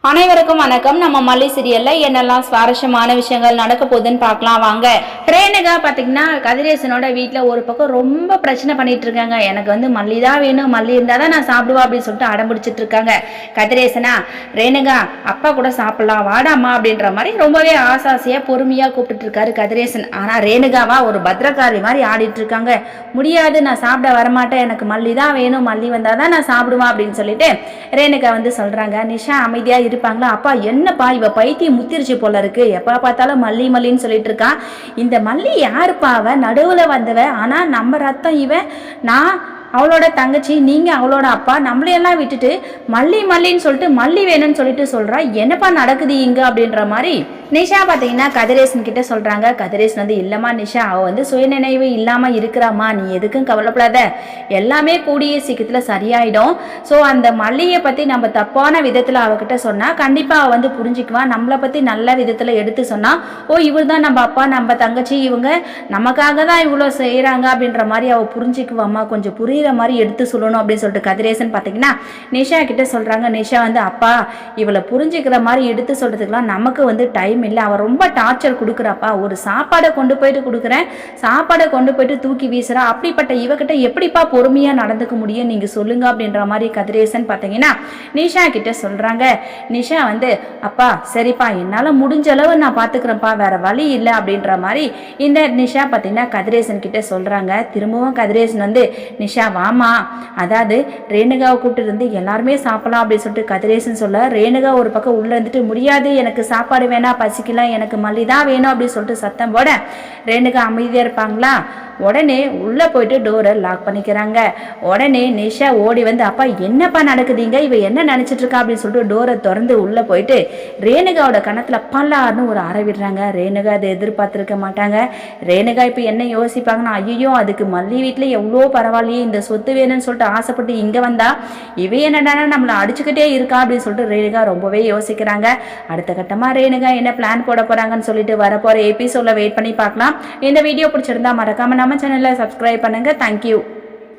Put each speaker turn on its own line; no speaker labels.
அனைவருக்கும் வணக்கம். நம்ம மல்லி சீரியல்ல என்னெல்லாம் சுவாரஸ்யமான விஷயங்கள் நடக்க போகுதுன்னு பார்க்கலாம் வாங்க. ரேணுகா பார்த்தீங்கன்னா கதிரேசனோட வீட்டில் ஒரு பக்கம் ரொம்ப பிரச்சனை பண்ணிட்டு இருக்காங்க. எனக்கு வந்து மல்லி தான் வேணும், மல்லி இருந்தால் தான் நான் சாப்பிடுவா அப்படின்னு சொல்லிட்டு அடம்பிடிச்சிட்டு இருக்காங்க. கதிரேசனா, ரேணுகா அப்பா கூட சாப்பிடலாம் வாடாமா அப்படின்ற மாதிரி ரொம்பவே ஆசாசியாக பொறுமையாக கூப்பிட்டு இருக்காரு கதிரேசன். ஆனால் ரேணுகாவா ஒரு பத்திரக்காரி மாதிரி ஆடிட்டு இருக்காங்க. முடியாது, நான் சாப்பிட வரமாட்டேன், எனக்கு மல்லி தான் வேணும், மல்லி வந்தால் தான் நான் சாப்பிடுவேன் அப்படின்னு சொல்லிட்டு ரேணுகா வந்து சொல்கிறாங்க. நிஷா அமைதியாக இருப்பாங்களா? அப்பா என்னப்பா இவ பைத்தியம் முத்திருச்சு போல இருக்கு, எப்போ பார்த்தாலும் மல்லி மல்லின்னு சொல்லிட்டு இருக்கான். இந்த மல்லி யாருப்பா? அவ நடுவில் வந்தவ, ஆனால் நம்ம ரத்தம் இவன், நான் அவளோட தங்கச்சி, நீங்கள் அவளோட அப்பா, நம்மளையெல்லாம் விட்டுட்டு மல்லி மல்லின்னு சொல்லிட்டு மல்லி வேணும்னு சொல்லிட்டு சொல்கிறா. என்னப்பா நடக்குது இங்கே அப்படின்ற மாதிரி நிஷா பார்த்தீங்கன்னா கதிரேசன் கிட்ட சொல்கிறாங்க. கதிரேசன் வந்து இல்லைம்மா நிஷா, அவள் வந்து சுயநினைவு இல்லாமல் இருக்கிறாம்மா, நீ எதுக்கும் கவலைப்படாத, எல்லாமே கூடிய சீக்கிரத்தில் சரியாயிடும். ஸோ அந்த மல்லியை பற்றி நம்ம தப்பான விதத்தில் அவகிட்ட சொன்னால் கண்டிப்பாக அவள் வந்து புரிஞ்சுக்குவான். நம்மளை பற்றி நல்ல விதத்தில் எடுத்து சொன்னால், ஓ இவர் தான் நம்ம அப்பா, நம்ம தங்கச்சி, இவங்க நமக்காக தான் இவ்வளோ செய்கிறாங்க அப்படின்ற மாதிரி அவள் புரிஞ்சுக்குவாம்மா, கொஞ்சம் புரியுற மாதிரி எடுத்து சொல்லணும் அப்படின்னு சொல்லிட்டு கதிரேசன் பார்த்தீங்கன்னா நிஷா கிட்ட சொல்கிறாங்க. நிஷா வந்து அப்பா இவளை புரிஞ்சுக்கிற மாதிரி எடுத்து சொல்கிறதுக்கெலாம் நமக்கு வந்து டைம் இல்லை, அவன் ரொம்ப டார்ச்சர் கொடுக்குறாப்பா. ஒரு சாப்பாடை கொண்டு போயிட்டு கொடுக்குறேன், சாப்பாடை கொண்டு போயிட்டு தூக்கி வீசுறா, அப்படிப்பட்ட இவகிட்ட எப்படிப்பா பொறுமையாக நடந்துக்க முடியும், நீங்கள் சொல்லுங்க அப்படின்ற மாதிரி கதிரேசன் பார்த்தீங்கன்னா நிஷா கிட்ட சொல்கிறாங்க. நிஷா வந்து அப்பா சரிப்பா, என்னால் முடிஞ்ச அளவு நான் பார்த்துக்கிறேன்ப்பா, வேற வழி இல்லை அப்படின்ற மாதிரி இந்த நிஷா பார்த்தீங்கன்னா கதிரேசன் கிட்ட சொல்கிறாங்க. திரும்பவும் கதிரேசன் வந்து நிஷா வாமா, அதாவது ரேணுகாவை கூப்பிட்டு இருந்து எல்லாருமே சாப்பிடலாம் அப்படின்னு சொல்லிட்டு கதிரேசன் சொல்ல, ரேணுகா ஒரு பக்கம் உள்ள இருந்துட்டு முடியாது, எனக்கு சாப்பாடு வேணா, பசிக்கலாம், எனக்கு மல்லி தான் வேணும் அப்படின்னு சொல்லிட்டு சத்தம் போட ரேணுகா அமைதியாக இருப்பாங்களா? உடனே உள்ளே போயிட்டு டோரை லாக் பண்ணிக்கிறாங்க. உடனே நிஷா ஓடி வந்து அப்பா என்னப்பா நடக்குதுங்க, இவ என்ன நினச்சிட்டு இருக்கா அப்படின்னு சொல்லிட்டு டோரை திறந்து உள்ளே போயிட்டு ரேணுகாவோட கணத்தில் பல்லாருன்னு ஒரு அறை விடுறாங்க. ரேணுகா அதை எதிர்பார்த்துருக்க மாட்டாங்க. ரேணுகா இப்போ என்ன யோசிப்பாங்கன்னா, ஐயோ அதுக்கு மல்லி வீட்டில் எவ்வளோ பரவாயில்லையே, இந்த சொத்து வேணும்னு சொல்லிட்டு ஆசைப்பட்டு இங்கே வந்தா இவ என்னடானா நம்மளை அடிச்சுக்கிட்டே இருக்கா அப்படின்னு சொல்லிட்டு ரேணுகா ரொம்பவே யோசிக்கிறாங்க. அடுத்த கட்டமாக ரேணுகா என்ன பிளான் போட போகிறாங்கன்னு சொல்லிட்டு வரப்போகிற எபிசோடில் வெயிட் பண்ணி பார்க்கலாம். இந்த வீடியோ பிடிச்சிருந்தா மறக்காம நம்ம சேனலை சப்ஸ்கிரைப் பண்ணுங்க. தேங்க்யூ.